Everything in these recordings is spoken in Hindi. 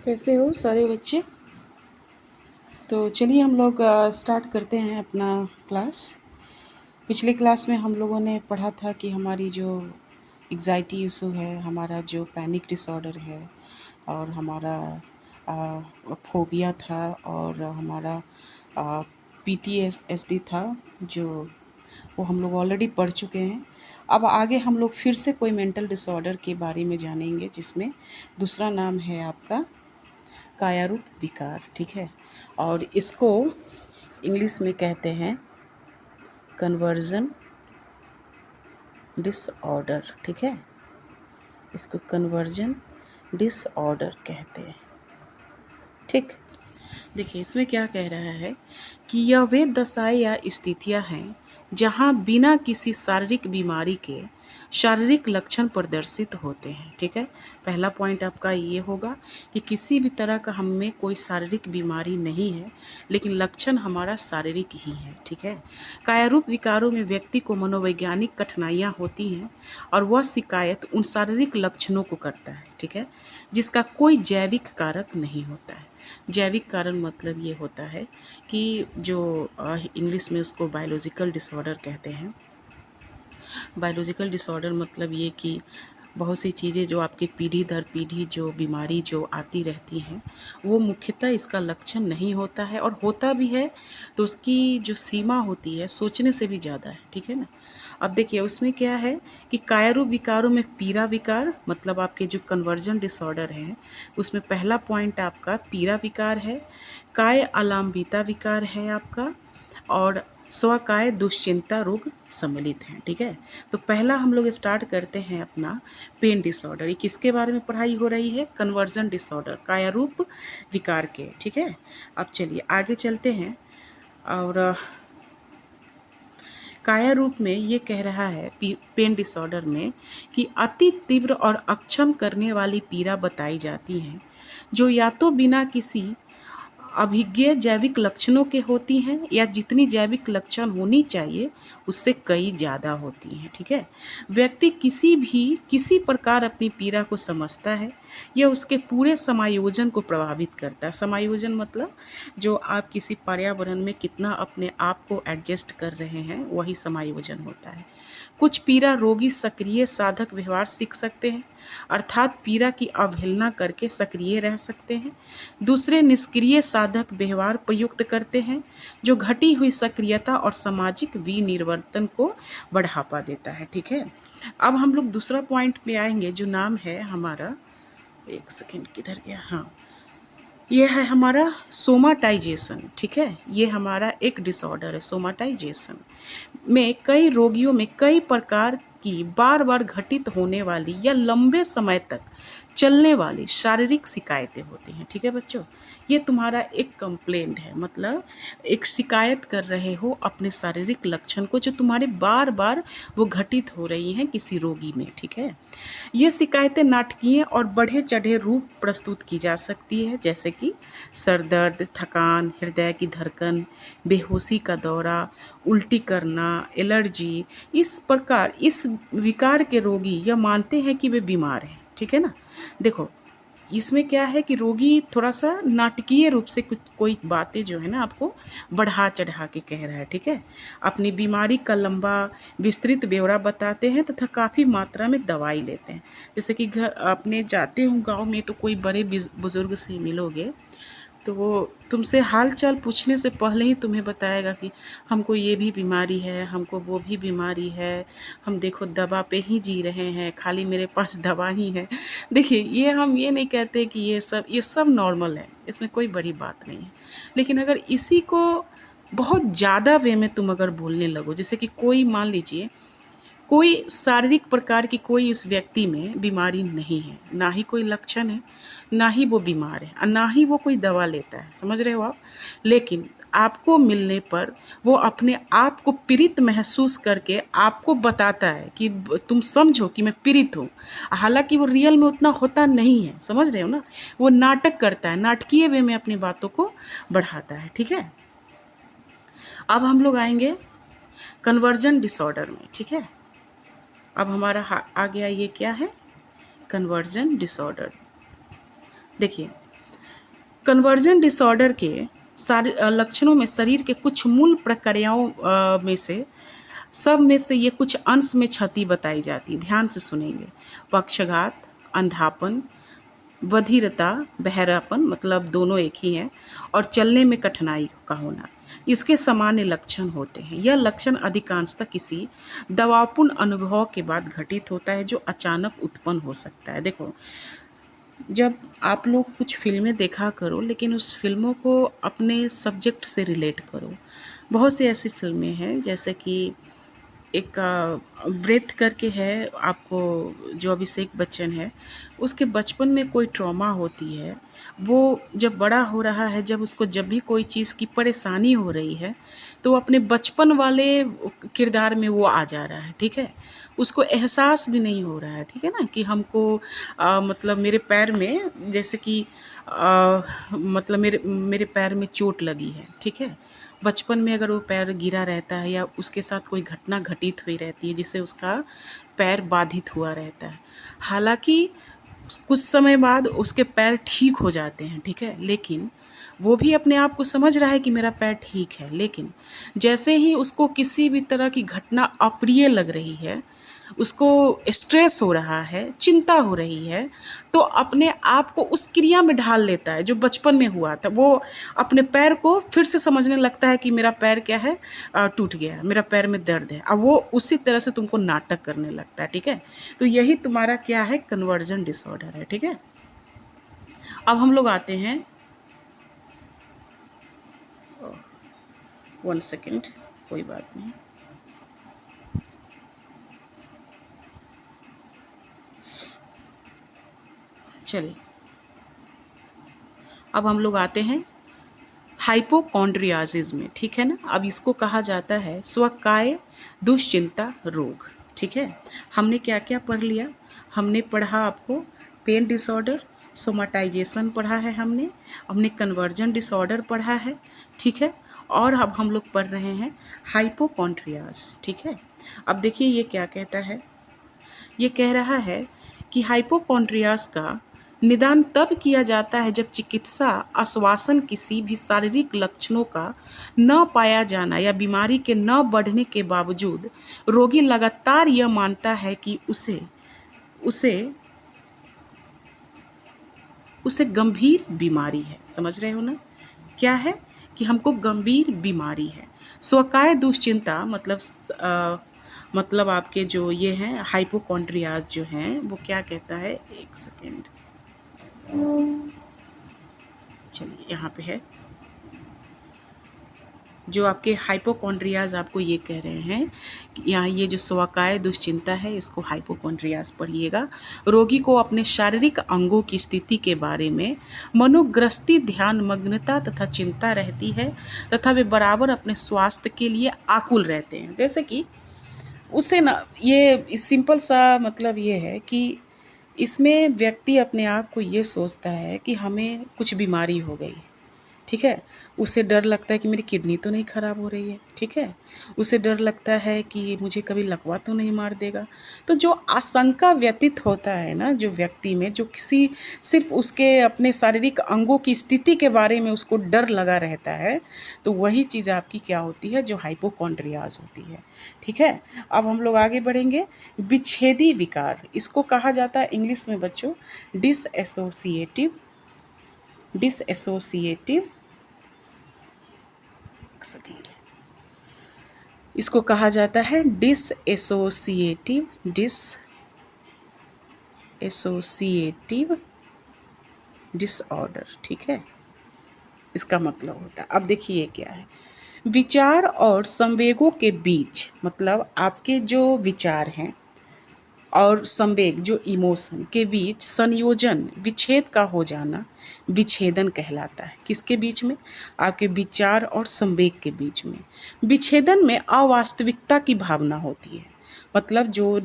कैसे हो सारे बच्चे। तो चलिए हम लोग स्टार्ट करते हैं अपना क्लास। पिछले क्लास में हम लोगों ने पढ़ा था कि हमारी जो एग्जाइटी इशू है, हमारा जो पैनिक डिसऑर्डर है, और हमारा फोबिया था, और हमारा PTSD था, जो वो हम लोग ऑलरेडी पढ़ चुके हैं। अब आगे हम लोग फिर से कोई मेंटल डिसऑर्डर के बारे में जानेंगे, जिसमें दूसरा नाम है आपका कायारूप विकार। ठीक है, और इसको इंग्लिश में कहते हैं कन्वर्जन डिसऑर्डर। ठीक है, इसको कन्वर्जन डिसऑर्डर कहते हैं। ठीक, देखिए इसमें क्या कह रहा है कि यह वे दशाएं या स्थितियां हैं जहां बिना किसी शारीरिक बीमारी के शारीरिक लक्षण प्रदर्शित होते हैं। ठीक है, पहला पॉइंट आपका ये होगा कि किसी भी तरह का हम में कोई शारीरिक बीमारी नहीं है, लेकिन लक्षण हमारा शारीरिक ही है। ठीक है, कायारूप विकारों में व्यक्ति को मनोवैज्ञानिक कठिनाइयाँ होती हैं और वह शिकायत उन शारीरिक लक्षणों को करता है। ठीक है, जिसका कोई जैविक कारक नहीं होता है। जैविक कारण मतलब ये होता है कि जो इंग्लिश में उसको बायोलॉजिकल डिसऑर्डर कहते हैं। बायोलॉजिकल डिसऑर्डर मतलब ये कि बहुत सी चीज़ें जो आपकी पीढ़ी दर पीढ़ी जो बीमारी जो आती रहती हैं, वो मुख्यतः इसका लक्षण नहीं होता है, और होता भी है तो उसकी जो सीमा होती है सोचने से भी ज़्यादा है। ठीक है ना। अब देखिए उसमें क्या है कि कायरूप विकारों में पीड़ा विकार मतलब आपके जो कन्वर्जन डिसऑर्डर हैं, उसमें पहला पॉइंट आपका पीड़ा विकार है, काय अलाम्बिता विकार है आपका, और स्वकाय दुश्चिंता रोग सम्मिलित हैं। ठीक है, तो पहला हम लोग स्टार्ट करते हैं अपना पेन डिसऑर्डर। ये किसके बारे में पढ़ाई हो रही है? कन्वर्जन डिसऑर्डर, कायारूप विकार के। ठीक है, अब चलिए आगे चलते हैं। और काया रूप में ये कह रहा है पेन डिसऑर्डर में कि अति तीव्र और अक्षम करने वाली पीड़ा बताई जाती हैं, जो या तो बिना किसी अभिज्ञ जैविक लक्षणों के होती हैं, या जितनी जैविक लक्षण होनी चाहिए उससे कई ज़्यादा होती हैं। ठीक है, व्यक्ति किसी प्रकार अपनी पीड़ा को समझता है, यह उसके पूरे समायोजन को प्रभावित करता है। समायोजन मतलब जो आप किसी पर्यावरण में कितना अपने आप को एडजस्ट कर रहे हैं, वही समायोजन होता है। कुछ पीड़ा रोगी सक्रिय साधक व्यवहार सीख सकते हैं, अर्थात पीड़ा की अवहेलना करके सक्रिय रह सकते हैं। दूसरे निष्क्रिय साधक व्यवहार प्रयुक्त करते हैं, जो घटी हुई सक्रियता और सामाजिक विनिवर्तन को बढ़ावा देता है। ठीक है, अब हम लोग दूसरा पॉइंट पे आएंगे, जो नाम है हमारा, एक सेकेंड किधर गया, हाँ, ये है हमारा सोमाटाइजेशन। ठीक है, ये हमारा एक डिसऑर्डर है। सोमाटाइजेशन में कई रोगियों में कई प्रकार की बार बार घटित होने वाली या लंबे समय तक चलने वाली शारीरिक शिकायतें होती हैं। ठीक है बच्चों, ये तुम्हारा एक कंप्लेंट है, मतलब एक शिकायत कर रहे हो अपने शारीरिक लक्षण को, जो तुम्हारे बार बार वो घटित हो रही हैं किसी रोगी में। ठीक है, ये शिकायतें नाटकीय और बढ़े चढ़े रूप प्रस्तुत की जा सकती है, जैसे कि सर दर्द, थकान, हृदय की धड़कन, बेहोशी का दौरा, उल्टी करना, एलर्जी। इस प्रकार इस विकार के रोगी यह मानते हैं कि वे बीमार हैं। ठीक है ना। देखो इसमें क्या है कि रोगी थोड़ा सा नाटकीय रूप से कुछ कोई बातें जो है ना आपको बढ़ा चढ़ा के कह रहा है। ठीक है, अपनी बीमारी का लंबा विस्तृत ब्यौरा बताते हैं तथा काफ़ी मात्रा में दवाई लेते हैं। जैसे कि घर अपने जाते हो गांव में तो कोई बड़े बुज़ुर्ग से मिलोगे, तो वो तुमसे हाल चाल पूछने से पहले ही तुम्हें बताएगा कि हमको ये भी बीमारी है, हमको वो भी बीमारी है, हम देखो दवा पे ही जी रहे हैं, खाली मेरे पास दवा ही है। देखिए ये हम ये नहीं कहते कि ये सब नॉर्मल है, इसमें कोई बड़ी बात नहीं है। लेकिन अगर इसी को बहुत ज़्यादा वे में तुम अगर बोलने लगो, जैसे कि कोई मान लीजिए कोई शारीरिक प्रकार की कोई उस व्यक्ति में बीमारी नहीं है, ना ही कोई लक्षण है, ना ही वो बीमार है, और ना ही वो कोई दवा लेता है, समझ रहे हो आप। लेकिन आपको मिलने पर वो अपने आप को पीड़ित महसूस करके आपको बताता है कि तुम समझो कि मैं पीड़ित हूँ, हालांकि वो रियल में उतना होता नहीं है, समझ रहे हो ना। वो नाटक करता है, नाटकीय वे में अपनी बातों को बढ़ाता है। ठीक है, अब हम लोग आएंगे कन्वर्जन डिसऑर्डर में। ठीक है, अब हमारा आ गया ये क्या है, कन्वर्जन डिसऑर्डर। देखिए कन्वर्जन डिसऑर्डर के सारे लक्षणों में शरीर के कुछ मूल प्रक्रियाओं में से सब में से ये कुछ अंश में क्षति बताई जाती है। ध्यान से सुनेंगे। पक्षाघात, अंधापन, बधिरता, बहरापन, मतलब दोनों एक ही हैं, और चलने में कठिनाई का होना, इसके सामान्य लक्षण होते हैं। यह लक्षण अधिकांशतः किसी दबावपूर्ण अनुभव के बाद घटित होता है जो अचानक उत्पन्न हो सकता है। देखो, जब आप लोग कुछ फ़िल्में देखा करो, लेकिन उस फ़िल्मों को अपने सब्जेक्ट से रिलेट करो। बहुत सी ऐसी फ़िल्में हैं, जैसे कि एक ब्रेथ करके है, आपको जो अभिषेक बच्चन है, उसके बचपन में कोई ट्रॉमा होती है। वो जब बड़ा हो रहा है, जब उसको जब भी कोई चीज़ की परेशानी हो रही है, तो वो अपने बचपन वाले किरदार में वो आ जा रहा है, ठीक है? उसको एहसास भी नहीं हो रहा है, ठीक है ना? कि हमको मतलब मेरे पैर में जैसे कि मतलब मेरे मेरे पैर में चोट लगी है, ठीक है? बचपन में अगर वो पैर गिरा रहता है या उसके साथ कोई घटना घटित हुई रहती है जिससे उसका पैर बाधित हुआ रहता है, हालाँकि कुछ समय बाद उसके पैर ठीक हो जाते हैं, ठीक है? लेकिन वो भी अपने आप को समझ रहा है कि मेरा पैर ठीक है, लेकिन जैसे ही उसको किसी भी तरह की घटना अप्रिय लग रही है, उसको स्ट्रेस हो रहा है, चिंता हो रही है, तो अपने आप को उस क्रिया में ढाल लेता है जो बचपन में हुआ था। वो अपने पैर को फिर से समझने लगता है कि मेरा पैर क्या है, टूट गया है, मेरा पैर में दर्द है। अब वो उसी तरह से तुमको नाटक करने लगता है, ठीक है? तो यही तुम्हारा क्या है, कन्वर्जन डिसऑर्डर है, ठीक है? अब हम लोग आते हैं, 1 सेकेंड, कोई बात नहीं। चलिए, अब हम लोग आते हैं हाइपोकॉन्ड्रियासिस में, ठीक है ना? अब इसको कहा जाता है स्वकाय दुश्चिंता रोग, ठीक है? हमने क्या क्या पढ़ लिया? हमने पढ़ा आपको पेन डिसऑर्डर, सोमाटाइजेशन पढ़ा है हमने, हमने कन्वर्जन डिसऑर्डर पढ़ा है, ठीक है? और अब हम लोग पढ़ रहे हैं हाइपोकॉन्ड्रियास, ठीक है? अब देखिए ये क्या कहता है, ये कह रहा है कि हाइपोकॉन्ड्रियास का निदान तब किया जाता है जब चिकित्सा आश्वासन किसी भी शारीरिक लक्षणों का न पाया जाना या बीमारी के न बढ़ने के बावजूद रोगी लगातार यह मानता है कि उसे उसे उसे गंभीर बीमारी है। समझ रहे हो ना? क्या है कि हमको गंभीर बीमारी है। स्वकाय दुश्चिंता मतलब आपके जो ये हैं हाइपोकॉन्ड्रियाज जो हैं, वो क्या कहता है, 1 सेकेंड, चलिए यहाँ पे है, जो आपके हाइपोकॉन्ड्रियाज आपको ये कह रहे हैं कि यहाँ ये जो स्वकाय दुश्चिंता है, इसको हाइपोकॉन्ड्रियाज पढ़िएगा। रोगी को अपने शारीरिक अंगों की स्थिति के बारे में मनोग्रस्ती, ध्यान मग्नता तथा चिंता रहती है तथा वे बराबर अपने स्वास्थ्य के लिए आकुल रहते हैं। जैसे कि उसे ना, ये सिंपल सा मतलब ये है कि इसमें व्यक्ति अपने आप को ये सोचता है कि हमें कुछ बीमारी हो गई, ठीक है? उसे डर लगता है कि मेरी किडनी तो नहीं ख़राब हो रही है, ठीक है? उसे डर लगता है कि मुझे कभी लकवा तो नहीं मार देगा। तो जो आशंका व्यतीत होता है ना, जो व्यक्ति में, जो किसी सिर्फ उसके अपने शारीरिक अंगों की स्थिति के बारे में उसको डर लगा रहता है, तो वही चीज़ आपकी क्या होती है, जो हाइपोकॉन्ड्रियाज होती है, ठीक है? अब हम लोग आगे बढ़ेंगे। विच्छेदी विकार, इसको कहा जाता है इंग्लिश में बच्चों डिसएसोसिएटिव सेकेंड, इसको कहा जाता है डिसएसोसिएटिव डिसऑर्डर, ठीक है? इसका मतलब होता है, अब देखिए क्या है, विचार और संवेगों के बीच, मतलब आपके जो विचार हैं और संवेग, जो इमोशन के बीच संयोजन, विच्छेद का हो जाना विच्छेदन कहलाता है। किसके बीच में? आपके विचार और संवेग के बीच में। विच्छेदन में अवास्तविकता की भावना होती है। मतलब जो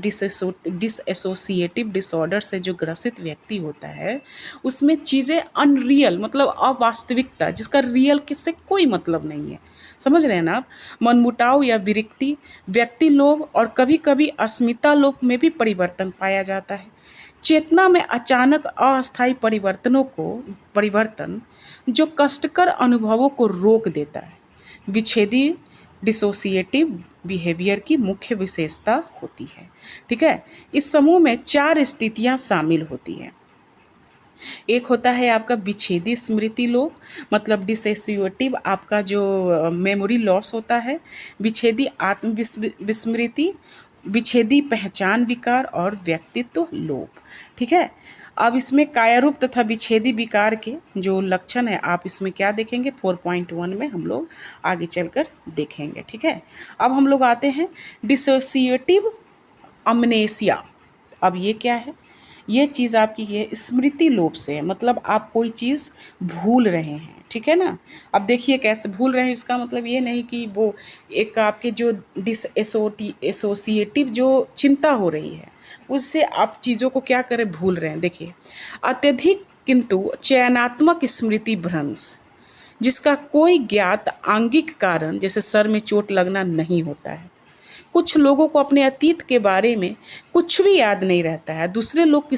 डिसएसोसिएटिव डिसऑर्डर से जो ग्रसित व्यक्ति होता है, उसमें चीज़ें अनरियल, मतलब अवास्तविकता, जिसका रियल किससे कोई मतलब नहीं है। समझ रहे हैं ना आप? मनमुटाव या विरक्ति, व्यक्ति लोभ और कभी कभी अस्मिता लोभ में भी परिवर्तन पाया जाता है। चेतना में अचानक अस्थायी परिवर्तन जो कष्टकर अनुभवों को रोक देता है, विच्छेदी डिसोसिएटिव बिहेवियर की मुख्य विशेषता होती है। ठीक है, इस समूह में 4 स्थितियां शामिल होती हैं। एक होता है आपका विच्छेदी स्मृति लोप, मतलब डिसोसिएटिव आपका जो मेमोरी लॉस होता है, विच्छेदी आत्म विस्मृति, विच्छेदी पहचान विकार और व्यक्तित्व लोप। ठीक है, अब इसमें कायारूप तथा विच्छेदी विकार के जो लक्षण है आप इसमें क्या देखेंगे 4.1 में हम लोग आगे चलकर देखेंगे। ठीक है, अब हम लोग आते हैं डिसोसिएटिव अमनेसिया। अब ये क्या है? ये चीज़ आपकी है स्मृति लोप से है, मतलब आप कोई चीज़ भूल रहे हैं। ठीक है ना, अब देखिए कैसे भूल रहे हैं, इसका मतलब ये नहीं कि वो एक आपके जो एसोसिएटिव जो चिंता हो रही है उससे आप चीज़ों को क्या करें भूल रहे हैं। देखिए, अत्यधिक किंतु चयनात्मक स्मृति भ्रंश जिसका कोई ज्ञात आंगिक कारण जैसे सर में चोट लगना नहीं होता है। कुछ लोगों को अपने अतीत के बारे में कुछ भी याद नहीं रहता है। दूसरे लोग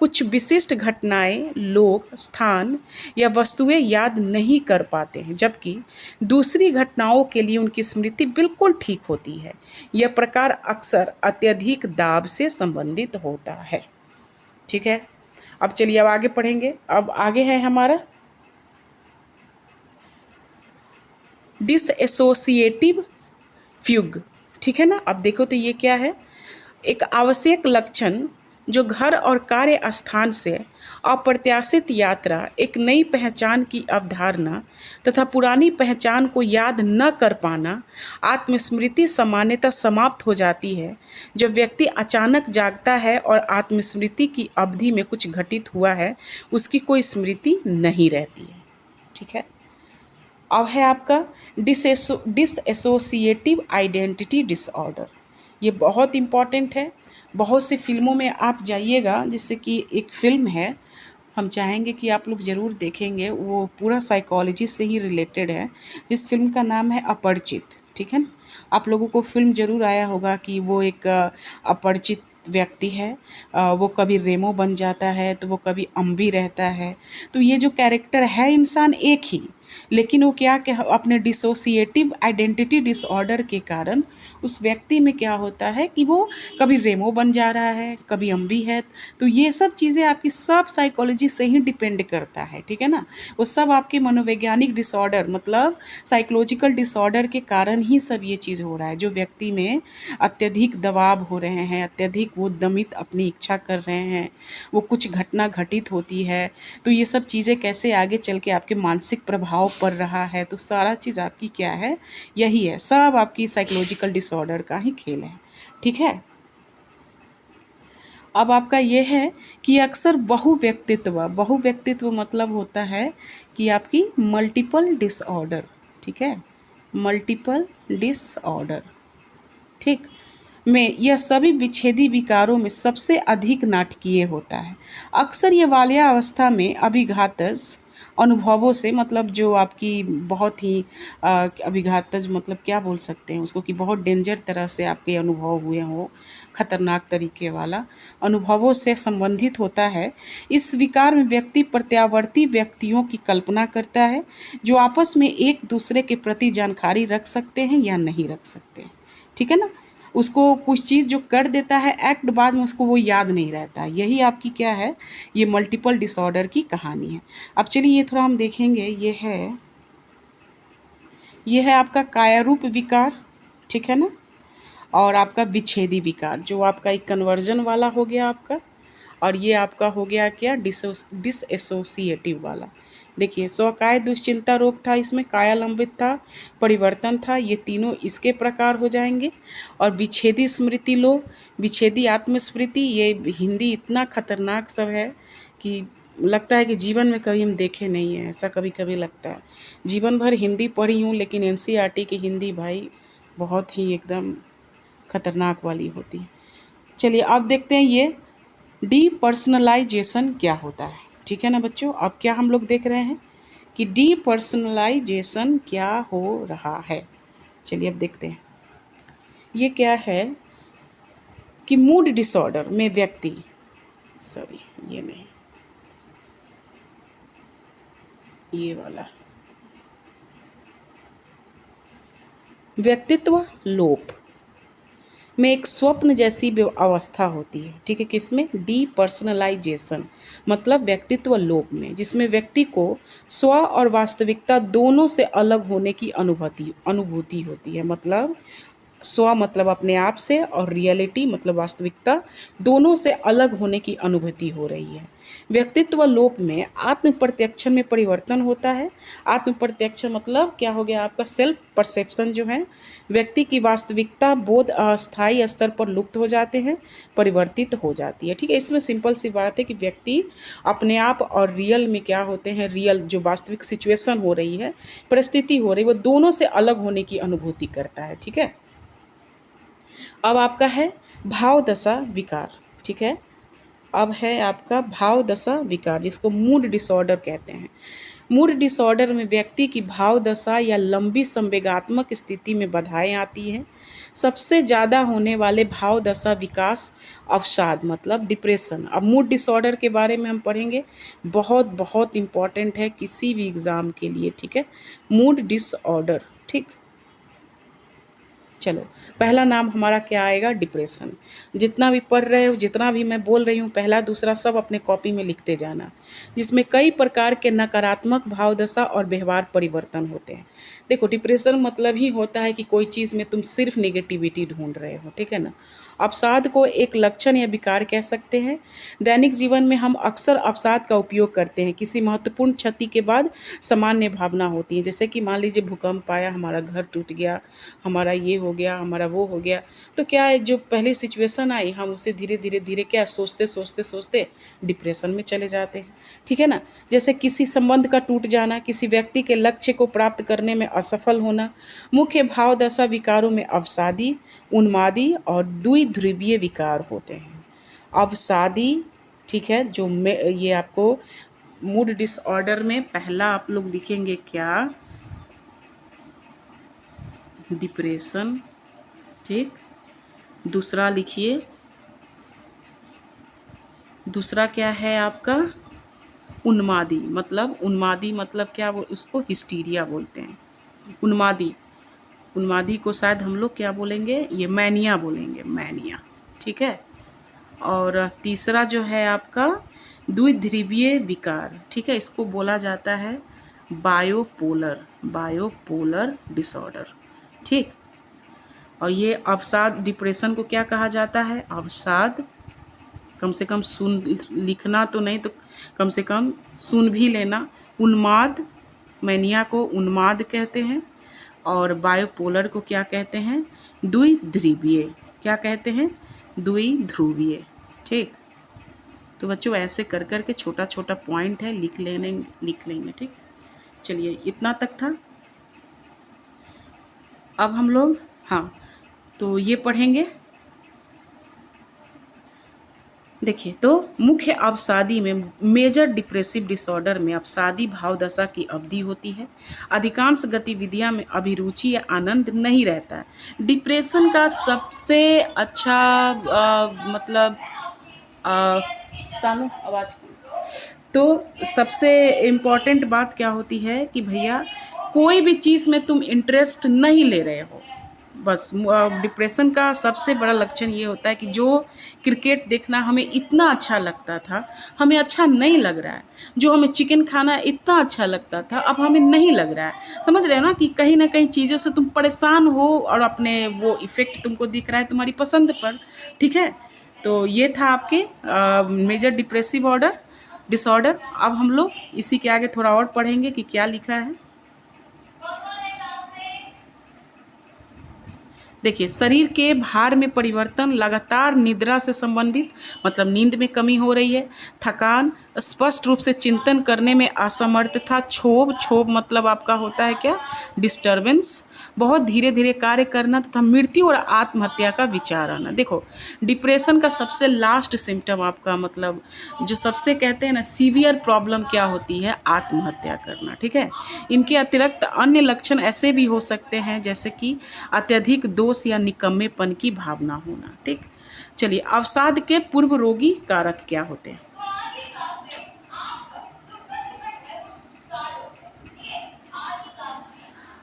कुछ विशिष्ट घटनाएं, लोग, स्थान या वस्तुएं याद नहीं कर पाते हैं, जबकि दूसरी घटनाओं के लिए उनकी स्मृति बिल्कुल ठीक होती है। यह प्रकार अक्सर अत्यधिक दाब से संबंधित होता है। ठीक है, अब चलिए अब आगे पढ़ेंगे। अब आगे है हमारा डिसएसोसिएटिव फ्यूग। ठीक है ना, अब देखो तो ये क्या है? एक आवश्यक लक्षण जो घर और कार्य स्थान से अप्रत्याशित यात्रा, एक नई पहचान की अवधारणा तथा पुरानी पहचान को याद न कर पाना, आत्मस्मृति सामान्यतः समाप्त हो जाती है जब व्यक्ति अचानक जागता है और आत्मस्मृति की अवधि में कुछ घटित हुआ है उसकी कोई स्मृति नहीं रहती है। ठीक है, अब है आपका डिसएसोसिएटिव आइडेंटिटी डिसऑर्डर। ये बहुत इम्पॉर्टेंट है। बहुत सी फिल्मों में आप जाइएगा, जैसे कि एक फ़िल्म है, हम चाहेंगे कि आप लोग ज़रूर देखेंगे, वो पूरा साइकोलॉजी से ही रिलेटेड है। जिस फिल्म का नाम है अपरिचित। ठीक है ना, आप लोगों को फिल्म ज़रूर आया होगा कि वो एक अपरिचित व्यक्ति है, वो कभी रेमो बन जाता है तो वो कभी अम्बी रहता है। तो ये जो कैरेक्टर है इंसान एक ही, लेकिन वो क्या अपने डिसोसिएटिव आइडेंटिटी डिसऑर्डर के कारण उस व्यक्ति में क्या होता है कि वो कभी रेमो बन जा रहा है, कभी अम्बी है। तो ये सब चीज़ें आपकी सब साइकोलॉजी से ही डिपेंड करता है। ठीक है ना, वो सब आपके मनोवैज्ञानिक डिसऑर्डर मतलब साइकोलॉजिकल डिसऑर्डर के कारण ही सब ये चीज़ हो रहा है। जो व्यक्ति में अत्यधिक दबाव हो रहे हैं, अत्यधिक वो दमित अपनी इच्छा कर रहे हैं, वो कुछ घटना घटित होती है, तो ये सब चीज़ें कैसे आगे चल के आपके मानसिक प्रभाव पड़ रहा है, तो सारा चीज़ आपकी क्या है, यही है, सब आपकी साइकोलॉजिकल डिसऑर्डर का ही खेल है। ठीक है, अब आपका ये है कि अक्सर बहुव्यक्तित्व मतलब होता है कि आपकी मल्टीपल डिसऑर्डर। ठीक है, मल्टीपल डिसऑर्डर, ठीक, में यह सभी विच्छेदी विकारों में सबसे अधिक नाटकीय होता है। अक्सर ये बाल्यावस्था में अभिघातज अनुभवों से, मतलब जो आपकी बहुत ही अभिघातज मतलब क्या बोल सकते हैं उसको, कि बहुत डेंजर तरह से आपके अनुभव हुए हों, खतरनाक तरीके वाला अनुभवों से संबंधित होता है। इस विकार में व्यक्ति प्रत्यावर्ती व्यक्तियों की कल्पना करता है जो आपस में एक दूसरे के प्रति जानकारी रख सकते हैं या नहीं रख सकते। ठीक है ना, उसको कुछ चीज़ जो कर देता है एक्ट, बाद में उसको वो याद नहीं रहता है। यही आपकी क्या है, ये मल्टीपल डिसऑर्डर की कहानी है। अब चलिए ये थोड़ा हम देखेंगे, ये है आपका कायारूप विकार। ठीक है ना, और आपका विच्छेदी विकार जो आपका एक कन्वर्जन वाला हो गया आपका, और ये आपका हो गया क्या डिसएसोसिएटिव वाला। देखिए, स्वकाय दुश्चिंता रोग था, इसमें कायालंबित था, परिवर्तन था, ये तीनों इसके प्रकार हो जाएंगे। और विच्छेदी स्मृति लोग, विच्छेदी आत्मस्मृति, ये हिंदी इतना खतरनाक सब है कि लगता है कि जीवन में कभी हम देखे नहीं हैं, ऐसा कभी कभी लगता है। जीवन भर हिंदी पढ़ी हूँ, लेकिन एनसीईआरटी की हिंदी भाई बहुत ही एकदम खतरनाक वाली होती है। चलिए अब देखते हैं ये डीपर्सनलाइजेशन क्या होता है। ठीक है ना बच्चों, अब क्या हम लोग देख रहे हैं कि डीपर्सनलाइजेशन क्या हो रहा है। चलिए अब देखते हैं ये क्या है कि मूड डिसऑर्डर में व्यक्ति सॉरी, ये नहीं, ये वाला। व्यक्तित्व लोप में एक स्वप्न जैसी अवस्था होती है, ठीक है, किसमें? डीपर्सनलाइजेशन, मतलब व्यक्तित्व लोप में, जिसमें व्यक्ति को स्व और वास्तविकता दोनों से अलग होने की अनुभूति होती है। मतलब स्व मतलब अपने आप से, और रियलिटी मतलब वास्तविकता, दोनों से अलग होने की अनुभूति हो रही है। व्यक्तित्व लोप में आत्म प्रत्यक्षण में परिवर्तन होता है। आत्म प्रत्यक्षण मतलब क्या हो गया आपका? सेल्फ परसेप्शन जो है, व्यक्ति की वास्तविकता बोध अस्थायी स्तर पर लुप्त हो जाते हैं, परिवर्तित हो जाती है। ठीक है, इसमें सिंपल सी बात है कि व्यक्ति अपने आप और रियल में क्या होते हैं, रियल जो वास्तविक सिचुएशन हो रही है, परिस्थिति हो रही है, वो दोनों से अलग होने की अनुभूति करता है। ठीक है, अब आपका है भाव दशा विकार। ठीक है, अब है आपका भाव दशा विकार, जिसको मूड डिसऑर्डर कहते हैं। मूड डिसऑर्डर में व्यक्ति की भाव दशा या लंबी संवेगात्मक स्थिति में बाधाएं आती हैं। सबसे ज़्यादा होने वाले भाव दशा विकास अवसाद मतलब डिप्रेशन। अब मूड डिसऑर्डर के बारे में हम पढ़ेंगे, बहुत बहुत इम्पॉर्टेंट है किसी भी एग्ज़ाम के लिए। ठीक है, मूड डिसऑर्डर। ठीक, चलो, पहला नाम हमारा क्या आएगा? डिप्रेशन। जितना भी पढ़ रहे हो, जितना भी मैं बोल रही हूँ, पहला दूसरा सब अपने कॉपी में लिखते जाना, जिसमें कई प्रकार के नकारात्मक भाव दशा और व्यवहार परिवर्तन होते हैं। देखो, डिप्रेशन मतलब ही होता है कि कोई चीज़ में तुम सिर्फ नेगेटिविटी ढूंढ रहे हो। ठीक है ना। अवसाद को एक लक्षण या विकार कह सकते हैं। दैनिक जीवन में हम अक्सर अवसाद का उपयोग करते हैं। किसी महत्वपूर्ण क्षति के बाद सामान्य भावना होती है, जैसे कि मान लीजिए भूकंप आया, हमारा घर टूट गया, हमारा ये हो गया, हमारा वो हो गया, तो क्या है, जो पहली सिचुएशन आई हम उसे धीरे धीरे धीरे क्या सोचते सोचते सोचते डिप्रेशन में चले जाते हैं। ठीक है ना। जैसे किसी संबंध का टूट जाना, किसी व्यक्ति के लक्ष्य को प्राप्त करने में असफल होना। मुख्य भाव दशा विकारों में अवसादी, उन्मादी और द्विध्रुवीय विकार होते हैं। अवसादी, ठीक है, जो ये आपको मूड डिसऑर्डर में पहला आप लोग लिखेंगे क्या? डिप्रेशन। ठीक, दूसरा लिखिए, दूसरा क्या है आपका? उन्मादी। उन्मादी मतलब क्या? वो उसको हिस्टीरिया बोलते हैं। उन्मादी, उन्मादी को शायद हम लोग क्या बोलेंगे? ये मैनिया बोलेंगे, मैनिया। ठीक है, और तीसरा जो है आपका द्विध्रुवीय विकार। ठीक है, इसको बोला जाता है बायोपोलर, बायोपोलर डिसऑर्डर। ठीक, और ये अवसाद, डिप्रेशन को क्या कहा जाता है? अवसाद। कम से कम सुन, लिखना तो नहीं तो कम से कम सुन भी लेना। उन्माद, मैनिया को उन्माद कहते हैं, और बायोपोलर को क्या कहते हैं? द्विध्रुवीय। क्या कहते हैं? द्विध्रुवीय। ठीक, तो बच्चों ऐसे कर कर के छोटा छोटा पॉइंट है, लिख लेंगे। ठीक, चलिए इतना तक था। अब हम लोग, हाँ, तो ये पढ़ेंगे। देखिए, तो मुख्य अवसादी में, मेजर डिप्रेसिव डिसऑर्डर में अवसादी भाव दशा की अवधि होती है। अधिकांश गतिविधियां में अभिरुचि या आनंद नहीं रहता है। डिप्रेशन का सबसे अच्छा मतलब सानू आवाज़, तो सबसे इम्पॉर्टेंट बात क्या होती है कि भैया कोई भी चीज़ में तुम इंटरेस्ट नहीं ले रहे हो। बस डिप्रेशन का सबसे बड़ा लक्षण ये होता है कि जो क्रिकेट देखना हमें इतना अच्छा लगता था, हमें अच्छा नहीं लग रहा है। जो हमें चिकन खाना इतना अच्छा लगता था, अब हमें नहीं लग रहा है। समझ रहे हो ना कि कहीं ना कहीं चीज़ों से तुम परेशान हो, और अपने वो इफ़ेक्ट तुमको दिख रहा है तुम्हारी पसंद पर। ठीक है, तो ये था आपके मेजर डिप्रेसिव ऑर्डर डिसऑर्डर। अब हम लोग इसी के आगे थोड़ा और पढ़ेंगे कि क्या लिखा है। देखिए, शरीर के भार में परिवर्तन, लगातार निद्रा से संबंधित, मतलब नींद में कमी हो रही है। थकान, स्पष्ट रूप से चिंतन करने में असमर्थता। क्षोभ, क्षोभ मतलब आपका होता है क्या? डिस्टर्बेंस। बहुत धीरे धीरे कार्य करना तथा मृत्यु और आत्महत्या का विचार आना। देखो, डिप्रेशन का सबसे लास्ट सिम्टम आपका, मतलब जो सबसे कहते हैं ना सीवियर प्रॉब्लम क्या होती है? आत्महत्या करना। ठीक है, इनके अतिरिक्त अन्य लक्षण ऐसे भी हो सकते हैं, जैसे कि अत्यधिक दोष या निकम्मेपन की भावना होना। ठीक, चलिए, अवसाद के पूर्व रोगी कारक क्या होते हैं?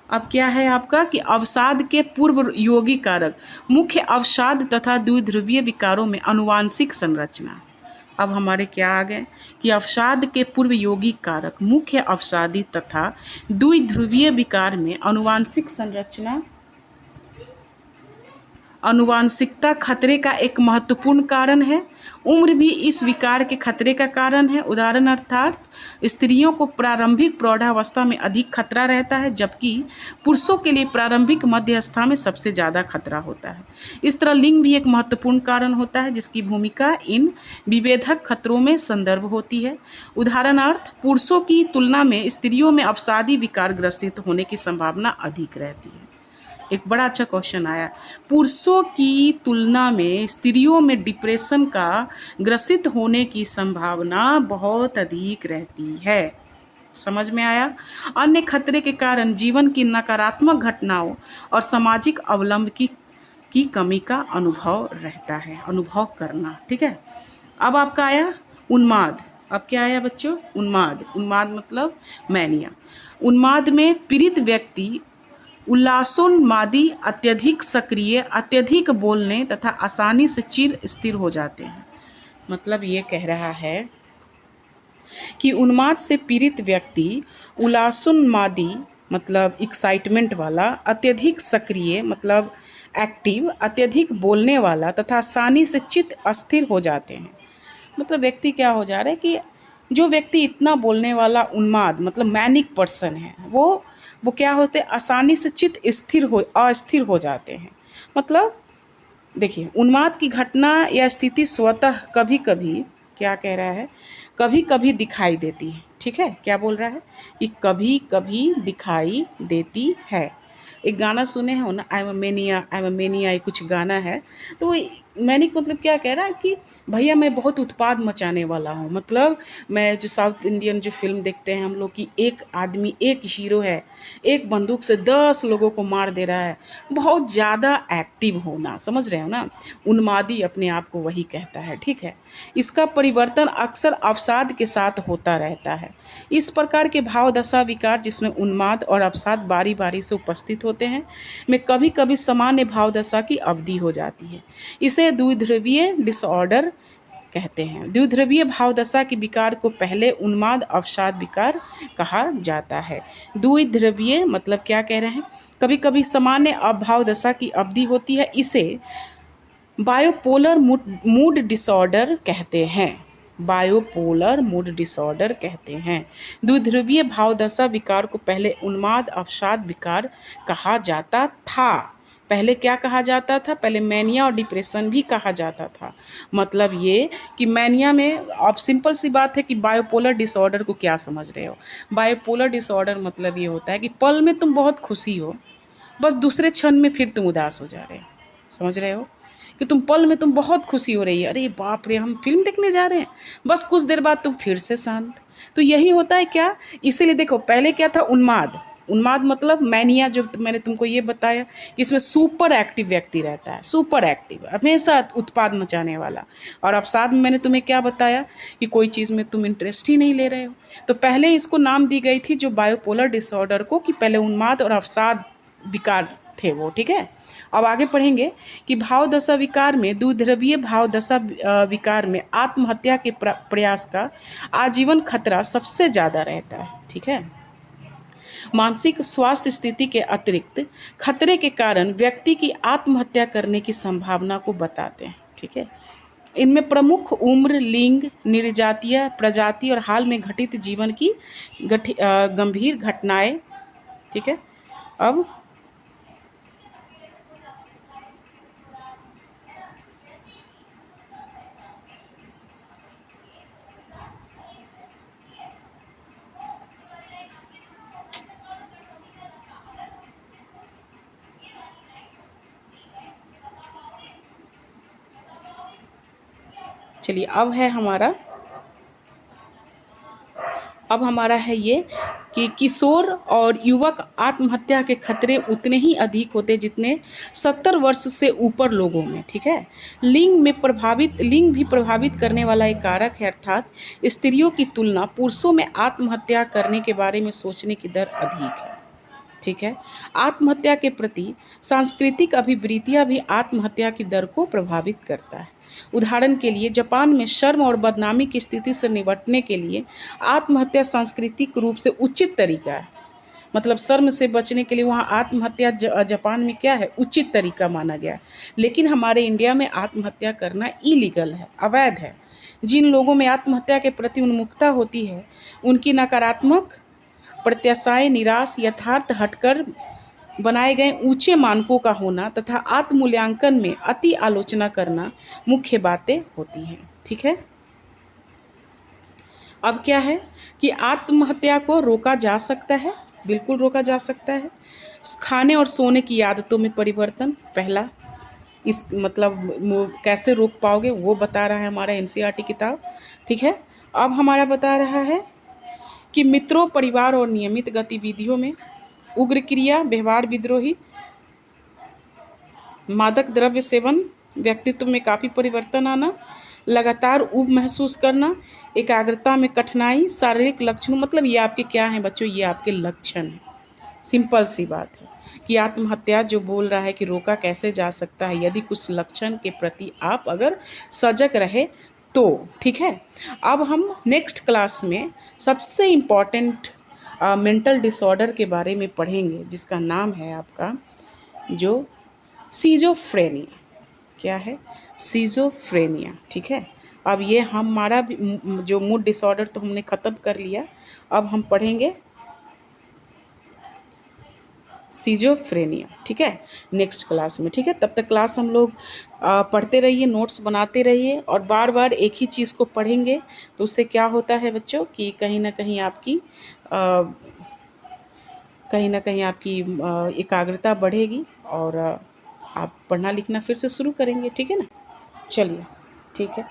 अब क्या है आपका कि अवसाद के पूर्व योगी कारक, मुख्य अवसाद तथा द्विध्रुवीय विकारों में आनुवांशिक संरचना। अब हमारे क्या आ गए कि अवसाद के पूर्व योगी कारक, मुख्य अवसादी तथा द्विध्रुवीय विकार में आनुवांशिक संरचना। आनुवांशिकता खतरे का एक महत्वपूर्ण कारण है। उम्र भी इस विकार के खतरे का कारण है। उदाहरण अर्थात स्त्रियों को प्रारंभिक प्रौढ़ावस्था में अधिक खतरा रहता है, जबकि पुरुषों के लिए प्रारंभिक मध्यवस्था में सबसे ज़्यादा खतरा होता है। इस तरह लिंग भी एक महत्वपूर्ण कारण होता है, जिसकी भूमिका इन विभेदक खतरों में संदर्भ होती है। उदाहरणार्थ पुरुषों की तुलना में स्त्रियों में अवसादी विकार ग्रसित होने की संभावना अधिक रहती है। एक बड़ा अच्छा क्वेश्चन आया, पुरुषों की तुलना में स्त्रियों में डिप्रेशन का ग्रसित होने की संभावना बहुत अधिक रहती है। समझ में आया? अन्य खतरे के कारण जीवन की नकारात्मक घटनाओं और सामाजिक अवलंब की कमी का अनुभव रहता है, अनुभव करना। ठीक है, अब आपका आया उन्माद। अब क्या आया बच्चों? उन्माद। उन्माद मतलब मैनिया। उन्माद में पीड़ित व्यक्ति उल्लासोन्मादी, अत्यधिक सक्रिय, अत्यधिक बोलने तथा आसानी से चिर स्थिर हो जाते हैं। मतलब ये कह रहा है कि उन्माद से पीड़ित व्यक्ति उल्लासोन्मादी मतलब एक्साइटमेंट वाला, अत्यधिक सक्रिय मतलब एक्टिव, अत्यधिक बोलने वाला तथा आसानी से चित्त अस्थिर हो जाते हैं। मतलब व्यक्ति क्या हो जा रहा है कि जो व्यक्ति इतना बोलने वाला उन्माद मतलब मैनिक पर्सन है, वो क्या होते हैं, आसानी से चित्त अस्थिर हो जाते हैं। मतलब देखिए, उन्माद की घटना या स्थिति स्वतः कभी कभी, क्या कह रहा है, कभी कभी दिखाई देती है। ठीक है, क्या बोल रहा है कि कभी कभी दिखाई देती है। एक गाना सुने हो ना, आई एम अ मेनिया, ये कुछ गाना है। तो मैनिक मतलब क्या कह रहा है कि भैया मैं बहुत उत्पाद मचाने वाला हूँ। मतलब मैं जो साउथ इंडियन जो फिल्म देखते हैं हम लोग की, एक आदमी, एक हीरो है, एक बंदूक से 10 लोगों को मार दे रहा है, बहुत ज़्यादा एक्टिव होना, समझ रहे हो ना, उन्मादी अपने आप को वही कहता है। ठीक है, इसका परिवर्तन अक्सर अवसाद के साथ होता रहता है। इस प्रकार के भाव दशा विकार जिसमें उन्माद और अवसाद बारी बारी से उपस्थित होते हैं में कभी कभी सामान्य भाव दशा की अवधि हो जाती है। इसे द्विध्रुवीय डिसऑर्डर कहते हैं। द्विध्रुवीय भाव दशा के विकार को पहले उन्माद अवसाद विकार कहा जाता है। द्विध्रुवीय मतलब क्या कह रहे हैं, कभी कभी सामान्य भाव दशा की अवधि होती है, इसे बायोपोलर मूड डिसऑर्डर कहते हैं। बायोपोलर मूड डिसऑर्डर कहते हैं। द्विध्रुवीय भाव दशा विकार को पहले उन्माद अवसाद विकार कहा जाता था। पहले क्या कहा जाता था? पहले मैनिया और डिप्रेशन भी कहा जाता था। मतलब ये कि मैनिया में, अब सिंपल सी बात है कि बायोपोलर डिसऑर्डर को क्या समझ रहे हो। बायोपोलर डिसऑर्डर मतलब ये होता है कि पल में तुम बहुत खुशी हो, बस दूसरे क्षण में फिर तुम उदास हो जा रहे हो। समझ रहे हो कि तुम बहुत खुशी हो रही है, अरे बाप रे हम फिल्म देखने जा रहे हैं, बस कुछ देर बाद तुम फिर से शांत। तो यही होता है क्या, इसीलिए देखो पहले क्या था, उन्माद। उन्माद मतलब मैनिया, जो मैंने तुमको ये बताया, इसमें सुपर एक्टिव व्यक्ति रहता है, सुपर एक्टिव, हमेशा उत्पाद मचाने वाला। और अवसाद में मैंने तुम्हें क्या बताया कि कोई चीज़ में तुम इंटरेस्ट ही नहीं ले रहे हो। तो पहले इसको नाम दी गई थी जो बायोपोलर डिसऑर्डर को, कि पहले उन्माद और अवसाद विकार थे वो। ठीक है, अब आगे पढ़ेंगे कि भाव दशा विकार में, द्विध्रुवीय भाव दशा विकार में आत्महत्या के प्रयास का आजीवन खतरा सबसे ज़्यादा रहता है। ठीक है, मानसिक स्वास्थ्य स्थिति के अतिरिक्त खतरे के कारण व्यक्ति की आत्महत्या करने की संभावना को बताते हैं। ठीक है, इनमें प्रमुख उम्र, लिंग, निर्जातीय, प्रजाति और हाल में घटित जीवन की गंभीर घटनाएं। ठीक है, अब चलिए, अब हमारा है ये कि किशोर और युवक आत्महत्या के खतरे उतने ही अधिक होते जितने 70 वर्ष से ऊपर लोगों में। ठीक है, लिंग भी प्रभावित करने वाला एक कारक है, अर्थात स्त्रियों की तुलना पुरुषों में आत्महत्या करने के बारे में सोचने की दर अधिक है। ठीक है, आत्महत्या के प्रति सांस्कृतिक अभिवृत्तियां भी आत्महत्या की दर को प्रभावित करता है। उदाहरण के लिए जापान में शर्म और बदनामी की स्थिति से निपटने के लिए आत्महत्या सांस्कृतिक रूप से उचित तरीका है। मतलब शर्म से बचने के लिए वहाँ आत्महत्या जापान में क्या है, उचित तरीका माना गया है। लेकिन हमारे इंडिया में आत्महत्या करना इलीगल है, अवैध है। जिन लोगों में आत्महत्या के प्रति उन्मुखता होती है उनकी नकारात्मक प्रत्याशाएं, निराश, यथार्थ हटकर बनाए गए ऊंचे मानकों का होना तथा आत्ममूल्यांकन में अति आलोचना करना मुख्य बातें होती हैं। ठीक है, अब क्या है कि आत्महत्या को रोका जा सकता है, बिल्कुल रोका जा सकता है। खाने और सोने की आदतों में परिवर्तन, पहला इस मतलब कैसे रोक पाओगे वो बता रहा है हमारा एनसीईआरटी किताब। ठीक है, अब हमारा बता रहा है कि मित्रों, परिवार और नियमित गतिविधियों में उग्र क्रिया, व्यवहार विद्रोही, मादक द्रव्य सेवन, व्यक्तित्व में काफ़ी परिवर्तन आना, लगातार ऊब महसूस करना, एकाग्रता में कठिनाई, शारीरिक लक्षण, मतलब ये आपके क्या हैं बच्चों, ये आपके लक्षण हैं। सिंपल सी बात है कि आत्महत्या जो बोल रहा है कि रोका कैसे जा सकता है, यदि कुछ लक्षण के प्रति आप अगर सजग रहे तो। ठीक है, अब हम नेक्स्ट क्लास में सबसे इम्पॉर्टेंट मेंटल डिसऑर्डर के बारे में पढ़ेंगे जिसका नाम है आपका जो सीजोफ्रेनिया। क्या है, सीजोफ्रेनिया। ठीक है, अब ये हमारा जो मूड डिसऑर्डर तो हमने ख़त्म कर लिया, अब हम पढ़ेंगे सीजोफ्रेनिया। ठीक है, नेक्स्ट क्लास में। ठीक है, तब तक क्लास हम लोग पढ़ते रहिए, नोट्स बनाते रहिए और बार बार एक ही चीज़ को पढ़ेंगे तो उससे क्या होता है बच्चों कि कहीं ना कहीं आपकी एकाग्रता बढ़ेगी और आप पढ़ना लिखना फिर से शुरू करेंगे। ठीक है ना, चलिए ठीक है।